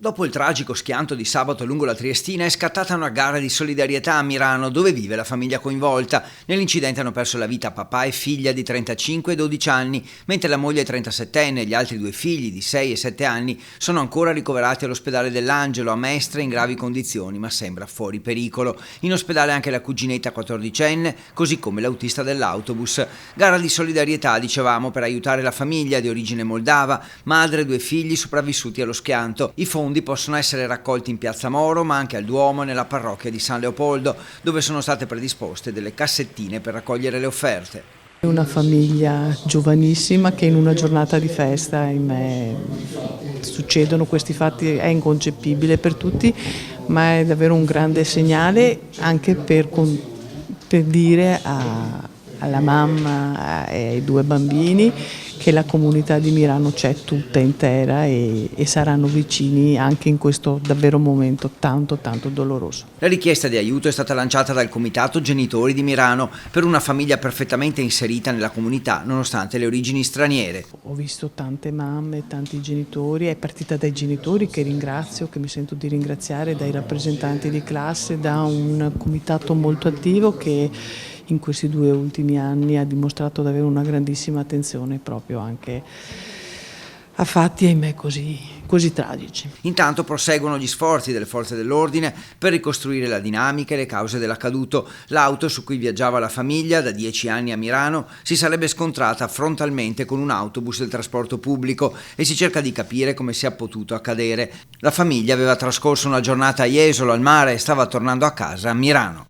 Dopo il tragico schianto di sabato lungo la Triestina è scattata una gara di solidarietà a Mirano dove vive la famiglia coinvolta. Nell'incidente hanno perso la vita papà e figlia di 35 e 12 anni, mentre la moglie 37enne e gli altri due figli di 6 e 7 anni sono ancora ricoverati all'ospedale dell'Angelo a Mestre in gravi condizioni, ma sembra fuori pericolo. In ospedale anche la cuginetta 14enne, così come l'autista dell'autobus. Gara di solidarietà, dicevamo, per aiutare la famiglia di origine moldava, madre e due figli sopravvissuti allo schianto. I fondi possono essere raccolti in Piazza Moro, ma anche al Duomo e nella parrocchia di San Leopoldo, dove sono state predisposte delle cassettine per raccogliere le offerte. È una famiglia giovanissima che in una giornata di festa, ahimè, succedono questi fatti, è inconcepibile per tutti, ma è davvero un grande segnale anche per dire alla mamma e ai due bambini che la comunità di Mirano c'è tutta intera e saranno vicini anche in questo davvero momento tanto doloroso. La richiesta di aiuto è stata lanciata dal Comitato Genitori di Mirano per una famiglia perfettamente inserita nella comunità nonostante le origini straniere. Ho visto tante mamme, tanti genitori, è partita dai genitori che ringrazio, che mi sento di ringraziare, dai rappresentanti di classe, da un comitato molto attivo che in questi 2 ultimi anni ha dimostrato di avere una grandissima attenzione proprio anche a fatti, ahimè, così tragici. Intanto proseguono gli sforzi delle forze dell'ordine per ricostruire la dinamica e le cause dell'accaduto. L'auto su cui viaggiava la famiglia da 10 anni a Mirano si sarebbe scontrata frontalmente con un autobus del trasporto pubblico e si cerca di capire come sia potuto accadere. La famiglia aveva trascorso una giornata a Jesolo al mare e stava tornando a casa a Mirano.